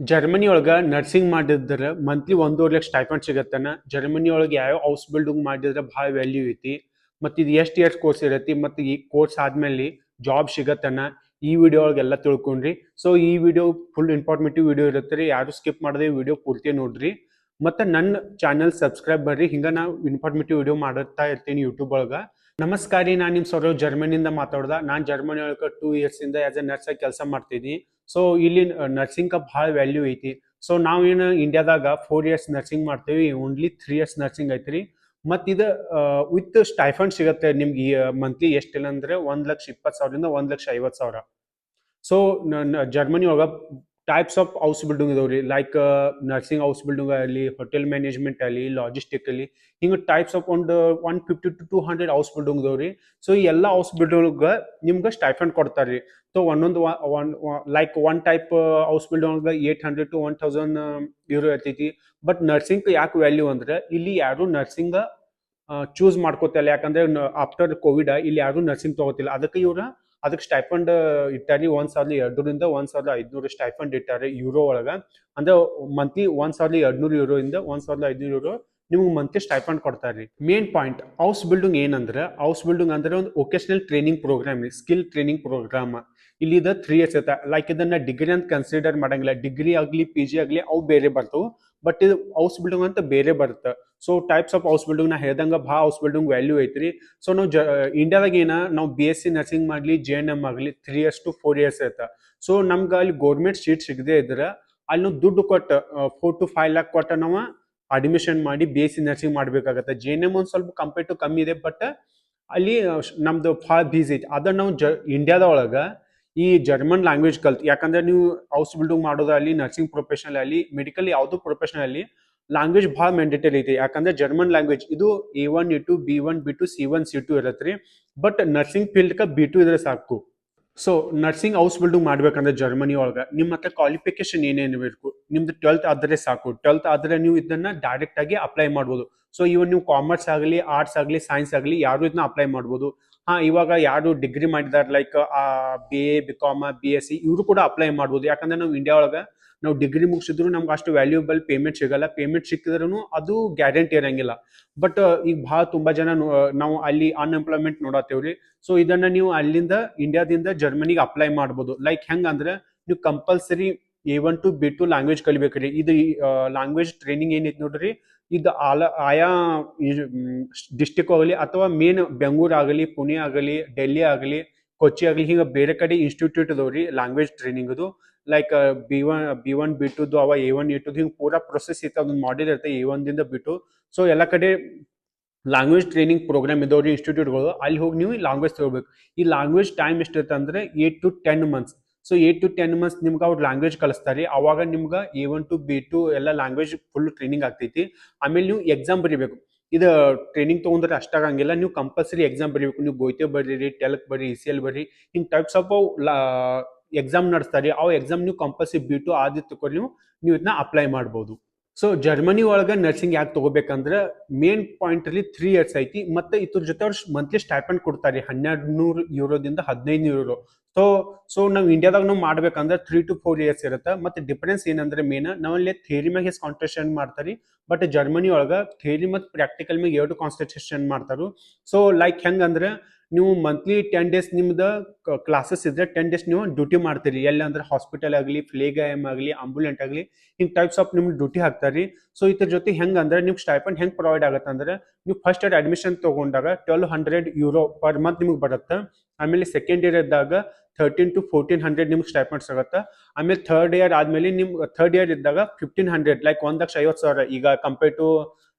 Germany ಒಳಗ nursing ಮಾಡಿದ್ರ monthly 1.5 lakh stipend ಸಿಗತ್ತನ. Germany ಒಳಗ ಯಾವ ಹೌಸ್ ಬಿಲ್ಡಿಂಗ್ ಮಾಡಿದ್ರೆ ಭಾಳ ವ್ಯಾಲ್ಯೂ ಐತಿ. ಮತ್ತು ಇದು ಎಷ್ಟು ಇಯರ್ಸ್ ಕೋರ್ಸ್ ಇರತ್ತಿ, ಮತ್ತು ಈ ಕೋರ್ಸ್ ಆದ್ಮೇಲೆ ಜಾಬ್ ಸಿಗತ್ತನ. ಈ ವಿಡಿಯೋ ಒಳಗೆಲ್ಲ ತಿಳ್ಕೊಂಡ್ರಿ. ಸೊ ಈ ವಿಡಿಯೋ ಫುಲ್ ಇನ್ಫಾರ್ಮೇಟಿವ್ ವಿಡಿಯೋ ಇರುತ್ತೆ ರೀ. ಯಾರು ಸ್ಕಿಪ್ ಮಾಡದೆ ವಿಡಿಯೋ ಪೂರ್ತಿ ನೋಡ್ರಿ. ಮತ್ತು ನನ್ನ ಚಾನಲ್ ಸಬ್ಸ್ಕ್ರೈಬ್ ಬರ್ರಿ. ಹಿಂಗೆ ನಾವು ಇನ್ಫಾರ್ಮೇಟಿವ್ ವಿಡಿಯೋ ಮಾಡುತ್ತಾ ಇರ್ತೀನಿ ಯೂಟ್ಯೂಬ್ ಒಳಗ. ನಮಸ್ಕಾರ ರೀ, ನಾನು ನಿಮ್ಮ ಸೌರವ್ ಜರ್ಮನಿಯಿಂದ ಮಾತಾಡ್ದ. ನಾನು ಜರ್ಮನಿ ಒಳಗೆ 2 ಇಯರ್ಸ್ ಇಂದ ಆಸ್ ಎ ನರ್ಸ್ ಆಗಿ ಕೆಲಸ ಮಾಡ್ತಿದ್ದೀನಿ. ಸೊ ಇಲ್ಲಿ ನರ್ಸಿಂಗ್ ಭಾಳ ವ್ಯಾಲ್ಯೂ ಐತಿ. ಸೊ ನಾವೇನು ಇಂಡಿಯಾದಾಗ 4 ಇಯರ್ಸ್ ನರ್ಸಿಂಗ್ ಮಾಡ್ತೀವಿ, ಓನ್ಲಿ 3 ಇಯರ್ಸ್ ನರ್ಸಿಂಗ್ ಐತ್ರಿ. ಮತ್ತು ಇದು ವಿತ್ ಸ್ಟೈಫಂಡ್ ಸಿಗುತ್ತೆ ನಿಮ್ಗೆ ಮಂತ್ಲಿ ಎಷ್ಟಿಲ್ಲ ಅಂದ್ರೆ 1,20,000 1,50,000. ಸೊ ಜರ್ಮನಿ ಒಳಗ ಟೈಪ್ಸ್ ಆಫ್ ಹೌಸ್ ಬಿಲ್ಡಿಂಗ್ ಇದಾವ್ರಿ. ಲೈಕ್ ನರ್ಸಿಂಗ್ ಹೌಸ್ ಬಿಲ್ಡಿಂಗ್ ಆಗಲಿ, ಹೋಟೆಲ್ ಮ್ಯಾನೇಜ್ಮೆಂಟ್ ಆಗಲಿ, ಲಾಜಿಸ್ಟಿಕ್ ಆಗಲಿ, ಹಿಂಗೆ ಟೈಪ್ಸ್ ಆಫ್ ಒಂದು 150 to 200 ಹೌಸ್ ಬಿಲ್ಡಿಂಗ್ ಇದಾವ್ರಿ. ಸೊ ಈ ಎಲ್ಲ ಹೌಸ್ ಬಿಲ್ಡಿಂಗ್ ನಿಮ್ಗೆ ಸ್ಟೈಫಂಡ್ ಕೊಡ್ತಾರ್ರಿ. ಸೊ ಒಂದೊಂದು like one type house building 800 to 1,000 euro ಇರ್ತೈತಿ. ಬಟ್ ನರ್ಸಿಂಗ್ ಯಾಕೆ ವ್ಯಾಲ್ಯೂ ಅಂದ್ರೆ ಇಲ್ಲಿ ಯಾರು ನರ್ಸಿಂಗ್ ಚೂಸ್ ಮಾಡ್ಕೋತಿಲ್ಲ. ಯಾಕಂದ್ರೆ ಆಫ್ಟರ್ ಕೋವಿಡ್ ಇಲ್ಲಿ ಯಾರು ನರ್ಸಿಂಗ್ ತಗೋತಿಲ್ಲ. ಅದಕ್ಕೆ ಸ್ಟೈಫಂಡ್ ಇಟ್ಟಾರಿ. 1,200 1,500 ಸ್ಟೈಫಂಡ್ ಇಟ್ಟಾರೆ ಯೂರೋ ಒಳಗ. ಅಂದ್ರೆ ಮಂತ್ಲಿ 1,200 ಇಂದ 1,500 ನಿಮ್ಗೆ ಮಂತ್ಲಿ ಸ್ಟೈಫಂಡ್ ಕೊಡ್ತಾರ್ರಿ. ಮೇನ್ ಪಾಯಿಂಟ್ ಹೌಸ್ ಬಿಲ್ಡಿಂಗ್ ಏನಂದ್ರೆ, ಹೌಸ್ ಬಿಲ್ಡಿಂಗ್ ಅಂದ್ರೆ ಒಂದು ವೊಕೇಶನಲ್ ಟ್ರೈನಿಂಗ್ ಪ್ರೋಗ್ರಾಮ್ ರೀ, ಸ್ಕಿಲ್ ಟ್ರೈನಿಂಗ್ ಪ್ರೋಗ್ರಾಮ್. ಇಲ್ಲಿ ಇದು 3 ಇಯರ್ಸ್ ಇರುತ್ತೆ. ಲೈಕ್ ಇದನ್ನ ಡಿಗ್ರಿ ಅಂತ ಕನ್ಸಿಡರ್ ಮಾಡಂಗಿಲ್ಲ. ಡಿಗ್ರಿ ಆಗಲಿ PG ಆಗಲಿ ಅವು ಬೇರೆ ಬರ್ತವೆ. ಬಟ್ ಇದು ಹೌಸ್ ಬಿಲ್ಡಿಂಗ್ ಅಂತ ಬೇರೆ ಬರುತ್ತೆ. So types of house building ನಾ ಹೇಳ್ದಂಗ ಭಾಳ ಹೌಸ್ ಬಿಲ್ಡಿಂಗ್ ವ್ಯಾಲ್ಯೂ ಐತ್ರಿ. ಸೊ ನಾವು ಇಂಡಿಯಾದಾಗ ನಾವು BSc ನರ್ಸಿಂಗ್ ಮಾಡಲಿ, JNM ಆಗಲಿ 3 ಇಯರ್ಸ್ to 4 ಇಯರ್ಸ್ ಇರುತ್ತೆ. ಸೊ ನಮ್ಗೆ ಅಲ್ಲಿ ಗೌರ್ಮೆಂಟ್ ಸೀಟ್ ಸಿಗದೆ ಇದ್ರೆ ಅಲ್ಲಿ ನಾವು ದುಡ್ಡು ಕೊಟ್ಟು 4 to 5 lakh ಕೊಟ್ಟು ನಾವು ಅಡ್ಮಿಷನ್ ಮಾಡಿ BSc ನರ್ಸಿಂಗ್ ಮಾಡ್ಬೇಕಾಗತ್ತೆ. JNM ಒಂದು ಸ್ವಲ್ಪ ಕಂಪೇರ್ ಟು ಕಮ್ಮಿ ಇದೆ, ಬಟ್ ಅಲ್ಲಿ ನಮ್ದು ಭಾಳ ಬೀಸ್ ಐತಿ. ಅದನ್ನ ನಾವು ಇಂಡಿಯಾದ ಒಳಗೆ ಈ ಜರ್ಮನ್ ಲ್ಯಾಂಗ್ವೇಜ್ ಕಲ್ತ್, ಯಾಕಂದ್ರೆ ನೀವು ಹೌಸ್ ಬಿಲ್ಡಿಂಗ್ ಮಾಡೋದಾಗಲಿ, ನರ್ಸಿಂಗ್ ಪ್ರೊಫೆಷನಲ್ ಆಗಲಿ, ಮೆಡಿಕಲ್ ಯಾವುದು ಪ್ರೊಫೆಷನಲ್ ಆಗಲಿ, ಲ್ಯಾಂಗ್ವೇಜ್ ಭಾಳ ಮ್ಯಾಂಡೇಟರಿ ಐತಿ. ಯಾಕಂದ್ರೆ ಜರ್ಮನ್ ಲ್ಯಾಂಗ್ವೇಜ್ ಇದು A1 A2 B1 B2 C1 C2 ಇರತ್ತೆ ರೀ. ಬಟ್ ನರ್ಸಿಂಗ್ ಫೀಲ್ಡ್ಗೆ B2 ಇದ್ರೆ ಸಾಕು. ಸೊ ನರ್ಸಿಂಗ್ ಹೌಸ್ ಬಿಲ್ಡಿಂಗ್ ಮಾಡ್ಬೇಕಂದ್ರೆ ಜರ್ಮನಿ ಒಳಗೆ ನಿಮ್ಮ ಹತ್ರ ಕ್ವಾಲಿಫಿಕೇಶನ್ ಏನೇನು ಬೇಕು, ನಿಮ್ದು 12th ಆದರೆ ಸಾಕು. 12th ಆದರೆ ನೀವು ಇದನ್ನ ಡೈರೆಕ್ಟ್ ಆಗಿ ಅಪ್ಲೈ ಮಾಡ್ಬೋದು. ಸೊ ಇವನ್ ನೀವು ಕಾಮರ್ಸ್ ಆಗಲಿ, ಆರ್ಟ್ಸ್ ಆಗಲಿ, ಸೈನ್ಸ್ ಆಗಲಿ ಯಾರು ಇದನ್ನ ಅಪ್ಲೈ ಮಾಡ್ಬೋದು. ಇವಾಗ ಯಾರು ಡಿಗ್ರಿ ಮಾಡಿದಾರೆ, ಲೈಕ್ BA BCom BSc, ಇವರು ಕೂಡ ಅಪ್ಲೈ ಮಾಡ್ಬೋದು. ಯಾಕಂದ್ರೆ ನಾವು ಇಂಡಿಯಾ ಒಳಗೆ ನಾವು ಡಿಗ್ರಿ ಮುಗಿಸಿದ್ರು ನಮ್ಗೆ ಅಷ್ಟು ವ್ಯಾಲ್ಯೂಬಲ್ ಪೇಮೆಂಟ್ ಸಿಗಲ್ಲ. ಪೇಮೆಂಟ್ ಸಿಕ್ಕಿದ್ರೂ ಅದು ಗ್ಯಾರಂಟಿ ಇರಂಗಿಲ್ಲ. ಬಟ್ ಈಗ ಭಾಳ ತುಂಬಾ ಜನ ನಾವು ಅಲ್ಲಿ ಅನ್ಎಂಪ್ಲಾಯ್ಮೆಂಟ್ ನೋಡತ್ತೇವ್ರಿ. ಸೊ ಇದನ್ನ ನೀವು ಅಲ್ಲಿಂದ ಇಂಡಿಯಾದಿಂದ ಜರ್ಮನಿಗೆ ಅಪ್ಲೈ ಮಾಡ್ಬೋದು. ಲೈಕ್ ಹೆಂಗಂದ್ರೆ ನೀವು compulsory A1 to B2 language ಕಲಿಬೇಕ್ರಿ. ಇದು ಲ್ಯಾಂಗ್ವೇಜ್ ಟ್ರೈನಿಂಗ್ ಏನೈತಿ ನೋಡ್ರಿ, ಇದು ಆಯಾ ಡಿಸ್ಟಿಕ್ ಆಗಲಿ ಅಥವಾ ಮೇನ್ ಬೆಂಗಳೂರು ಆಗಲಿ, ಪುಣೆ ಆಗಲಿ, ಡೆಲ್ಲಿ ಆಗಲಿ, ಕೊಚ್ಚಿ ಆಗಲಿ, ಹಿಂಗೆ ಬೇರೆ ಕಡೆ ಇನ್ಸ್ಟಿಟ್ಯೂಟ್ ಅದಾವ್ರಿ ಲ್ಯಾಂಗ್ವೇಜ್ ಟ್ರೈನಿಂಗ್ ಅದು. ಲೈಕ್ B1 B2 ಅವ A1 A2 ಹಿಂಗೆ ಪೂರಾ ಪ್ರೊಸೆಸ್ ಇತ್ತು. ಅದೊಂದು ಮಾಡಿರ್ ಇರುತ್ತೆ A1 ದಿಂದ B2. ಸೊ ಎಲ್ಲ ಕಡೆ ಲ್ಯಾಂಗ್ವೇಜ್ ಟ್ರೈನಿಂಗ್ ಪ್ರೋಗ್ರಾಮ್ ಇದಾವ್ರಿ ಇನ್ಸ್ಟಿಟ್ಯೂಟ್ಗಳು. ಅಲ್ಲಿ ಹೋಗಿ ನೀವು ಲ್ಯಾಂಗ್ವೇಜ್ ತಗೋಬೇಕು. ಈ ಲ್ಯಾಂಗ್ವೇಜ್ ಟೈಮ್ ಎಷ್ಟಿರುತ್ತೆ ಅಂದ್ರೆ 8 to 10 months. So 8 to 10 months ನಿಮ್ಗೆ ಅವ್ರು ಲ್ಯಾಂಗ್ವೇಜ್ ಕಲಿಸ್ತಾರೆ. ಅವಾಗ ನಿಮ್ಗೆ A1 to B2 ಎಲ್ಲ ಲ್ಯಾಂಗ್ವೇಜ್ ಫುಲ್ ಟ್ರೈನಿಂಗ್ ಆಗ್ತೈತಿ. ಆಮೇಲೆ ನೀವು ಎಕ್ಸಾಮ್ ಬರೀಬೇಕು. ಇದು ಟ್ರೈನಿಂಗ್ ತೊಗೊಂಡ್ರೆ ಅಷ್ಟಾಗಂಗಿಲ್ಲ, ನೀವು ಕಂಪಲ್ಸರಿ ಎಕ್ಸಾಮ್ ಬರೀಬೇಕು. ನೀವು ಗೋಯ್ತೆ ಬರೀರಿ, ಟೆಲ್ಕ್ ಬರೀ, ECL ಬರೀ, ಹಿಂಗೆ ಟೈಪ್ಸ್ ಆಫ್ ಎಕ್ಸಾಮ್ ನಡೆಸ್ತಾರೆ. ಅವು ಎಕ್ಸಾಮ್ ನೀವು ಕಂಪಲ್ಸರಿ B2 ಆದಿತ್ತು ನೀವು ಇದನ್ನ ಅಪ್ಲೈ ಮಾಡ್ಬೋದು. ಸೊ ಜರ್ಮನಿ ಒಳಗೆ ನರ್ಸಿಂಗ್ ಯಾಕೆ ತಗೋಬೇಕಂದ್ರೆ ಮೇನ್ ಪಾಯಿಂಟ್ ಅಲ್ಲಿ 3 ಇಯರ್ಸ್ ಐತಿ. ಮತ್ತೆ ಇದ್ರ ಜೊತೆ ಅವ್ರು ಮಂತ್ಲಿ ಸ್ಟೈಪಂಡ್ ಕೊಡ್ತಾರೆ 1,200 ಯೂರೋದಿಂದ 1,500 ಯೂರೋ. ಸೊ ಸೊ ನಾವು ಇಂಡಿಯಾದಾಗ ನಾವು ಮಾಡ್ಬೇಕಂದ್ರೆ 3 to 4 ಇಯರ್ಸ್ ಇರುತ್ತೆ. ಮತ್ತೆ ಡಿಫರೆನ್ಸ್ ಏನಂದ್ರೆ ಮೇನ್ ನಾವಲ್ಲಿ ಥಿಯರಿ ಮ್ಯಾಗೆ ಕಾನ್ಸಂಟ್ರೇಷನ್ ಮಾಡ್ತಾರೆ. ಬಟ್ ಜರ್ಮನಿ ಒಳಗೆ ಥಿಯರಿ ಮತ್ತು ಪ್ರಾಕ್ಟಿಕಲ್ ಮ್ಯಾಗ 2 ಕಾನ್ಸಂಟ್ರೇಷನ್ ಮಾಡ್ತಾರೆ. ಸೊ ಲೈಕ್ ಹೆಂಗಂದ್ರೆ ನೀವು ಮಂತ್ಲಿ 10 days ನಿಮ್ದು ಕ್ಲಾಸಸ್ ಇದ್ರೆ 10 days ನೀವು ಡ್ಯೂಟಿ ಮಾಡ್ತೀರಿ. ಎಲ್ಲ ಅಂದ್ರೆ ಹಾಸ್ಪಿಟಲ್ ಆಗಲಿ, ಫ್ಲೇಗಾಯಮ್ ಆಗಲಿ, ಆಂಬುಲೆಂಟ್ ಆಗಲಿ, ಹಿಂಗೆ ಟೈಪ್ಸ್ ಆಫ್ ನಿಮ್ಗೆ ಡ್ಯೂಟಿ ಹಾಕ್ತಾರೆ. ಸೊ ಇದ್ರ ಜೊತೆ ಹೆಂಗಂದ್ರೆ ನಿಮ್ಗೆ ಸ್ಟೈಪಂಡ್ ಹೆಂಗೆ ಪ್ರೊವೈಡ್ ಆಗುತ್ತೆ ಅಂದ್ರೆ, ನೀವು ಫಸ್ಟ್ ಇಯರ್ ಅಡ್ಮಿಷನ್ ತಗೊಂಡಾಗ 1,200 ಯೂರೋ ಪರ್ ಮಂತ್ ನಿಮ್ಗೆ ಬರುತ್ತೆ. ಆಮೇಲೆ ಸೆಕೆಂಡ್ ಇಯರ್ ಇದ್ದಾಗ 13 to 1,400 ನಿಮ್ಗೆ ಸ್ಟೈಪಂಡ್ಸ್ ಆಗುತ್ತೆ. ಆಮೇಲೆ ಥರ್ಡ್ ಇಯರ್ ಇದ್ದಾಗ 1,500, ಲೈಕ್ 1,50,000. ಈಗ ಕಂಪೇರ್ ಟು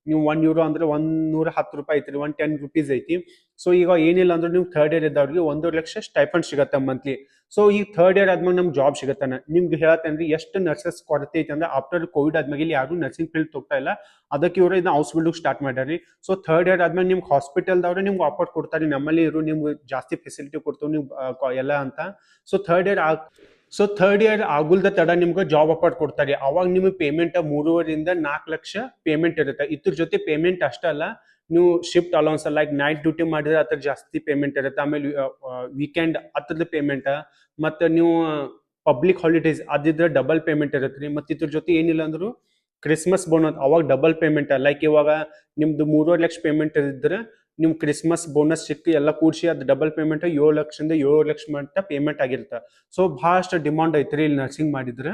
ನೀವು 1 ಯೂರೋ ಅಂದ್ರೆ 110 ರೂಪಾಯಿ ಐತ್ರಿ, 110 rupees ಐತಿ. ಸೊ ಈಗ ಏನಿಲ್ಲ ಅಂದ್ರೆ ನೀವು ಥರ್ಡ್ ಇಯರ್ ಇದ್ದವ್ರಿಗೆ 1.5 ಲಕ್ಷ ಸ್ಟೈಪಂಡ್ ಸಿಗತ್ತೆ ಮಂತ್ಲಿ. ಸೊ ಈ ಥರ್ಡ್ ಇಯರ್ ಆದ್ಮೇಲೆ ನಮ್ಗೆ ಜಾಬ್ ಸಿಗತ್ತಾನ. ನಿಮ್ಗೆ ಹೇಳತ್ತೇನ್ರಿ ಎಷ್ಟು ನರ್ಸಸ್ ಕೊರತೆ ಐತೆ ಅಂದ್ರೆ, ಆಫ್ಟರ್ ಕೋವಿಡ್ ಆದ್ಮೇಲೆ ಇಲ್ಲಿ ಯಾರು ನರ್ಸಿಂಗ್ ಫೀಲ್ಡ್ ಹೋಗ್ತಾ ಇಲ್ಲ. ಅದಕ್ಕೆ ಇವರು ಇದನ್ನ ಹೌಸ್ ಬಿಲ್ಡಿಂಗ್ ಸ್ಟಾರ್ಟ್ ಮಾಡ್ಯಾರಿ. ಸೊ ಥರ್ಡ್ ಇಯರ್ ಆದ್ಮೇಲೆ ನಿಮ್ಗೆ ಹಾಸ್ಪಿಟಲ್ದವ್ರೆ ನಿಮ್ಗೆ ಆಫರ್ ಕೊಡ್ತಾರೆ, ನಮ್ಮಲ್ಲಿ ಇರು, ನಿಮ್ಗೆ ಜಾಸ್ತಿ ಫೆಸಿಲಿಟಿ ಕೊಡ್ತೀವಿ ನೀವು ಎಲ್ಲ ಅಂತ. ಸೊ ಥರ್ಡ್ ಇಯರ್ ಆಗುಲ್ದ ತಡ ನಿಮ್ಗೆ ಜಾಬ್ ಆಫರ್ ಕೊಡ್ತಾರೆ. ಅವಾಗ ನಿಮಗೆ ಪೇಮೆಂಟ್ 3.5 to 4 ಲಕ್ಷ ಪೇಮೆಂಟ್ ಇರುತ್ತೆ. ಇದ್ರ ಜೊತೆ ಪೇಮೆಂಟ್ ಅಷ್ಟಲ್ಲ, ನೀವು shift allowance like night duty ಮಾಡಿದ್ರೆ ಅದ್ರ ಜಾಸ್ತಿ ಪೇಮೆಂಟ್ ಇರುತ್ತೆ. ಆಮೇಲೆ ವೀಕೆಂಡ್ ಅದ್ರದ್ದು ಪೇಮೆಂಟ್, ಮತ್ತು ನೀವು ಪಬ್ಲಿಕ್ ಹಾಲಿಡೇಸ್ ಅದಿದ್ರೆ ಡಬಲ್ ಪೇಮೆಂಟ್ ಇರುತ್ತೆ ರೀ. ಮತ್ತು ಇದ್ರ ಜೊತೆ ಏನಿಲ್ಲ ಅಂದ್ರು ಕ್ರಿಸ್ಮಸ್ ಬೋನಸ್ ಅವಾಗ ಡಬಲ್ ಪೇಮೆಂಟ್. ಲೈಕ್ ಇವಾಗ ನಿಮ್ದು 3.5 ಲಕ್ಷ ಪೇಮೆಂಟ್ ಇದ್ರೆ ನಿಮ್ ಕ್ರಿಸ್ಮಸ್ ಬೋನಸ್ ಸಿಕ್ಕಿ ಎಲ್ಲ ಕೂಡಿಸಿ ಅದು ಡಬಲ್ ಪೇಮೆಂಟ್ 7 ಲಕ್ಷದಿಂದ 7 ಲಕ್ಷ ಮಟ್ಟ ಪೇಮೆಂಟ್ ಆಗಿರುತ್ತೆ. ಸೊ ಭಾಳಷ್ಟು ಡಿಮಾಂಡ್ ಐತ್ರಿ ಇಲ್ಲಿ ನರ್ಸಿಂಗ್ ಮಾಡಿದ್ರೆ.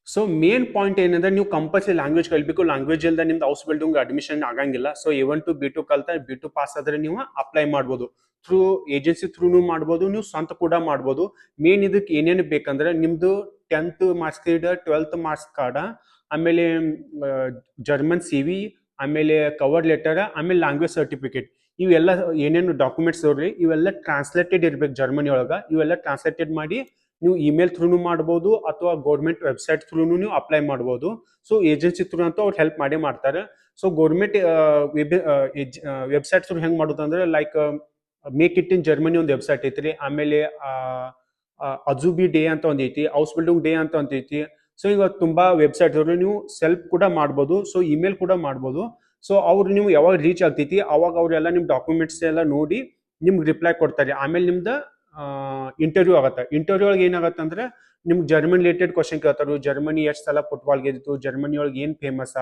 ಸೊ ಮೇನ್ ಪಾಯಿಂಟ್ ಏನಂದ್ರೆ ನೀವು ಕಂಪಲ್ಸರಿ ಲ್ಯಾಂಗ್ವೇಜ್ ಕಲಿಬೇಕು. ಲ್ಯಾಂಗ್ವೇಜ್ ಇಲ್ಲದೆ ನಿಮ್ದು ಹೌಸ್ ಬಿಲ್ಡಿಂಗ್ ಅಡ್ಮಿಷನ್ ಆಗಂಗಿಲ್ಲ. ಸೊ A1 to B2 ಕಲ್ತ B2 ಪಾಸ್ ಆದ್ರೆ ನೀವು ಅಪ್ಲೈ ಮಾಡ್ಬೋದು. ಥ್ರೂ ಏಜೆನ್ಸಿ ಥ್ರೂನು ಮಾಡ್ಬೋದು, ನೀವು ಸ್ವಂತ ಕೂಡ ಮಾಡ್ಬೋದು. ಮೇನ್ ಇದಕ್ಕೆ ಏನೇನು ಬೇಕಂದ್ರೆ ನಿಮ್ದು 10th marks card, 12th marks card, ಆಮೇಲೆ ಜರ್ಮನ್ CV, ಆಮೇಲೆ ಕವರ್ ಲೆಟರ್, ಆಮೇಲೆ ಲ್ಯಾಂಗ್ವೇಜ್ ಸರ್ಟಿಫಿಕೇಟ್. ಇವೆಲ್ಲ ಏನೇನು ಡಾಕ್ಯುಮೆಂಟ್ಸ್ ಇವ್ರಿ ಇವೆಲ್ಲ ಟ್ರಾನ್ಸ್ಲೇಟೆಡ್ ಇರ್ಬೇಕು ಜರ್ಮನಿ ಒಳಗ. ಇವೆಲ್ಲ ಟ್ರಾನ್ಸ್ಲೇಟೆಡ್ ಮಾಡಿ ನೀವು ಇಮೇಲ್ ಥ್ರೂನು ಮಾಡ್ಬೋದು ಅಥವಾ ಗೌರ್ಮೆಂಟ್ ವೆಬ್ಸೈಟ್ ಥ್ರೂನು ನೀವು ಅಪ್ಲೈ ಮಾಡ್ಬೋದು. ಸೊ ಏಜೆನ್ಸಿ ಥ್ರೂ ಅಂತೂ ಅವ್ರು ಹೆಲ್ಪ್ ಮಾಡೇ ಮಾಡ್ತಾರೆ. ಸೊ ಗೌರ್ಮೆಂಟ್ ವೆಬ್ಸೈಟ್ ಥ್ರೂ ಹೆಂಗೆ ಮಾಡೋದು ಅಂದ್ರೆ like make it in Germany ಒಂದು ವೆಬ್ಸೈಟ್ ಐತ್ರಿ. ಆಮೇಲೆ ಅಜುಬಿ ಡೇ ಅಂತ ಒಂದು ಐತಿ, ಹೌಸ್ ಬಿಲ್ಡಿಂಗ್ ಡೇ ಅಂತ ಒಂದು ಐತಿ. ಸೊ ಈಗ ತುಂಬಾ ವೆಬ್ಸೈಟ್ ನೀವು ಸೆಲ್ಫ್ ಕೂಡ ಮಾಡ್ಬೋದು. ಸೊ ಇಮೇಲ್ ಕೂಡ ಮಾಡ್ಬೋದು. ಸೊ ಅವ್ರು ನೀವು ಯಾವಾಗ ರೀಚ್ ಆಗ್ತೈತಿ ಅವಾಗ ಅವರೆಲ್ಲ ನಿಮ್ಮ ಡಾಕ್ಯುಮೆಂಟ್ಸ್ ಎಲ್ಲ ನೋಡಿ ನಿಮ್ಗೆ ರಿಪ್ಲೈ ಕೊಡ್ತಾರೆ. ಆಮೇಲೆ ನಿಮ್ದು ಇಂಟರ್ವ್ಯೂ ಆಗತ್ತೆ. ಇಂಟರ್ವ್ಯೂ ಒಳಗೆ ಏನಾಗತ್ತೆ ಅಂದ್ರೆ ನಿಮ್ಗೆ ಜರ್ಮನ್ ರಿಲೇಟೆಡ್ ಕ್ವಶನ್ ಕೇಳ್ತಾರೆ. ಜರ್ಮನಿ ಎಷ್ಟು ಸಲ ಫುಟ್ಬಾಲ್ ಗೆದ್ದಿತ್ತು, ಜರ್ಮನಿ ಒಳಗೆ ಏನು ಫೇಮಸ್,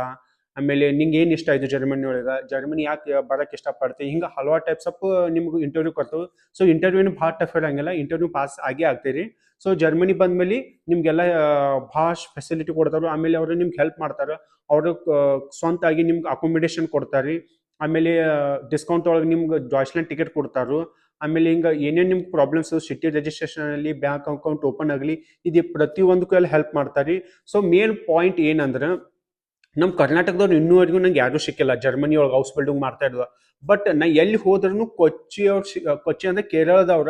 ಆಮೇಲೆ ನಿಂಗೆ ಏನು ಇಷ್ಟ ಆಯ್ತು ಜರ್ಮನಿ ಒಳಗೆ, ಜರ್ಮನಿ ಯಾಕೆ ಬರಕ್ಕೆ ಇಷ್ಟಪಡ್ತೀವಿ, ಹಿಂಗೆ ಹಲವಾರು ಟೈಪ್ಸ್ ಆಫ್ ನಿಮ್ಗೆ ಇಂಟರ್ವ್ಯೂ ಕೊಡ್ತವೆ. ಸೊ ಇಂಟರ್ವ್ಯೂನು ಭಾಳ ಟಫ್ ಇರಂಗಿಲ್ಲ, ಇಂಟರ್ವ್ಯೂ ಪಾಸ್ ಆಗೇ ಆಗ್ತೀರಿ. ಸೊ ಜರ್ಮನಿ ಬಂದ್ಮೇಲೆ ನಿಮ್ಗೆಲ್ಲ ಭಾಳ ಫೆಸಿಲಿಟಿ ಕೊಡ್ತಾರೆ. ಆಮೇಲೆ ಅವರು ನಿಮ್ಗೆ ಹೆಲ್ಪ್ ಮಾಡ್ತಾರೆ. ಅವರು ಸ್ವಂತ ಆಗಿ ನಿಮ್ಗೆ ಅಕೊಮಿಡೇಷನ್ ಕೊಡ್ತಾರೆ. ಆಮೇಲೆ ಡಿಸ್ಕೌಂಟ್ ಒಳಗೆ ನಿಮ್ಗೆ ಜಾಯ್ಸ್ಲೆಂಡ್ ಟಿಕೆಟ್ ಕೊಡ್ತಾರು. ಆಮೇಲೆ ಹಿಂಗೆ ಏನೇನು ನಿಮ್ಗೆ ಪ್ರಾಬ್ಲಮ್ಸ್, ಸಿಟಿ ರಿಜಿಸ್ಟ್ರೇಷನ್ ಅಲ್ಲಿ, ಬ್ಯಾಂಕ್ ಅಕೌಂಟ್ ಓಪನ್ ಆಗಲಿ, ಇದು ಪ್ರತಿಯೊಂದಕ್ಕೂ ಎಲ್ಲ ಹೆಲ್ಪ್ ಮಾಡ್ತಾರೆ. ಸೊ ಮೇನ್ ಪಾಯಿಂಟ್ ಏನಂದ್ರೆ ನಮ್ಮ ಕರ್ನಾಟಕದವ್ರು ಇನ್ನೂವರೆಗೂ ನಂಗೆ ಯಾರೂ ಸಿಕ್ಕಿಲ್ಲ ಜರ್ಮನಿ ಒಳಗೆ ಹೌಸ್ ಬಿಲ್ಡಿಂಗ್ ಮಾಡ್ತಾ ಇರೋದು. ಬಟ್ ನಾ ಎಲ್ಲಿ ಹೋದ್ರೂ ಕೊಚ್ಚಿ ಅಂದ್ರೆ ಕೇರಳದವ್ರ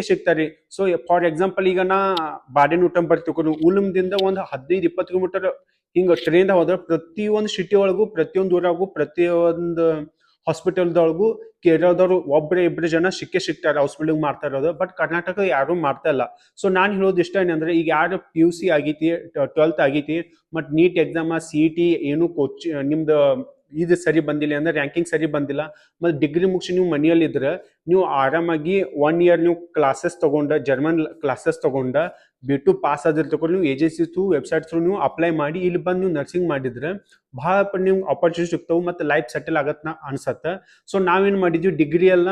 ಸಿಗ್ತಾರೆ. ಸೊ ಫಾರ್ ಎಕ್ಸಾಂಪಲ್ ಈಗ ನಾ ಬಾಡೇನೂಟಂ ಬರ್ತಿಕೊಂಡು ಉಲುಮ್ದಿಂದ ಒಂದು 15-20 ಕಿಲೋಮೀಟರ್ ಹಿಂಗೆ ಟ್ರೈನ್ ಹೋದ್ರೆ ಪ್ರತಿಯೊಂದು ಸಿಟಿ ಒಳಗೂ, ಪ್ರತಿಯೊಂದು ಊರಾಗೂ, ಪ್ರತಿಯೊಂದು ಹಾಸ್ಪಿಟಲ್ದೊಳಗೂ ಕೇರಳದವ್ರು ಒಬ್ಬರೇ ಇಬ್ಬರು ಜನ ಸಿಗ್ತಾರೆ ಹೌಸ್ ಬಿಲ್ಡಿಂಗ್ ಮಾಡ್ತಾ ಇರೋದು. ಬಟ್ ಕರ್ನಾಟಕ ಯಾರು ಮಾಡ್ತಾ ಇಲ್ಲ. ಸೊ ನಾನು ಹೇಳೋದು ಇಷ್ಟ ಏನಂದ್ರೆ ಈಗ ಯಾರು PUC ಆಗೈತಿ, 12th ಆಗೈತಿ, ಮತ್ತು ನೀಟ್ ಎಕ್ಸಾಮ್, CET ಏನು ನಿಮ್ದು ಇದು ಸರಿ ಬಂದಿಲ್ಲ ಅಂದ್ರೆ ರ್ಯಾಂಕಿಂಗ್ ಸರಿ ಬಂದಿಲ್ಲ, ಮತ್ತು ಡಿಗ್ರಿ ಮುಗಿಸಿ ನೀವು ಮನೆಯಲ್ಲಿದ್ರೆ ನೀವು ಆರಾಮಾಗಿ 1 year ನೀವು ಕ್ಲಾಸಸ್ ತಗೊಂಡ, ಜರ್ಮನ್ ಕ್ಲಾಸಸ್ ತಗೊಂಡ B2 ಪಾಸ್ ಆದ್ರೆ ತಗೊಂಡು ನೀವು ಏಜೆನ್ಸಿ ಥ್ರೂ, ವೆಬ್ಸೈಟ್ ಥ್ರೂ ನೀವು ಅಪ್ಲೈ ಮಾಡಿ ಇಲ್ಲಿ ಬಂದು ನೀವು ನರ್ಸಿಂಗ್ ಮಾಡಿದ್ರೆ ಭಾಳ ನಿಮ್ಗೆ ಆಪರ್ಚುನಿಟಿ ಸಿಗ್ತಾವೆ ಮತ್ತು ಲೈಫ್ ಸೆಟಲ್ ಆಗತ್ತೆ ಅನ್ಸತ್ತೆ. ಸೊ ನಾವೇನು ಮಾಡಿದ್ವಿ, ಡಿಗ್ರಿ ಎಲ್ಲ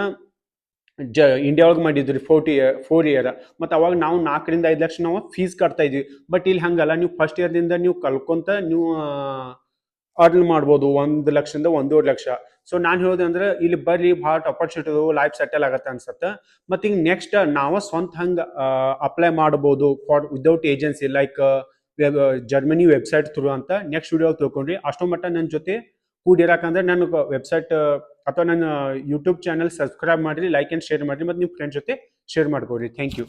ಇಂಡಿಯಾ ಒಳಗೆ ಮಾಡಿದ್ವಿ 4 year. ಮತ್ತು ಅವಾಗ ನಾವು 4-5 ಲಕ್ಷ ನಾವು ಫೀಸ್ ಕಟ್ತಾ ಇದ್ವಿ. ಬಟ್ ಇಲ್ಲಿ ಹಂಗಲ್ಲ, ನೀವು ಫಸ್ಟ್ ಇಯರ್ದಿಂದ ನೀವು ಕಲ್ಕೊಂತ ನೀವು ಅರ್ನ್ ಮಾಡ್ಬೋದು 1 ಲಕ್ಷದಿಂದ 1.5 ಲಕ್ಷ. ಸೊ ನಾನು ಹೇಳೋದಂದ್ರೆ ಇಲ್ಲಿ ಬರ್ರಿ, ಭಾಳ ಆಪರ್ಚುನಿಟಿ ಲೈಫ್ ಸೆಟಲ್ ಆಗತ್ತೆ ಅನ್ಸತ್ತೆ. ಮತ್ತು ಈಗ ನೆಕ್ಸ್ಟ್ ನಾವು ಸ್ವಂತ ಹಂಗೆ ಅಪ್ಲೈ ಮಾಡ್ಬೋದು for without agency, like Germany website through ಅಂತ ನೆಕ್ಸ್ಟ್ ವಿಡಿಯೋ ತಿಳ್ಕೊಂಡ್ರಿ. ಅಷ್ಟೋ ಮಟ್ಟ ನನ್ನ ಜೊತೆ ಕೂಡಿರಾಕಂದ್ರೆ ನನ್ನ ವೆಬ್ಸೈಟ್ ಅಥವಾ ನನ್ನ ಯೂಟ್ಯೂಬ್ ಚಾನಲ್ ಸಬ್ಸ್ಕ್ರೈಬ್ ಮಾಡಿರಿ, ಲೈಕ್ ಆ್ಯಂಡ್ ಶೇರ್ ಮಾಡಿರಿ, ಮತ್ತು ನಿಮ್ಮ ಫ್ರೆಂಡ್ಸ್ ಜೊತೆ ಶೇರ್ ಮಾಡ್ಕೊಡ್ರಿ. Thank you.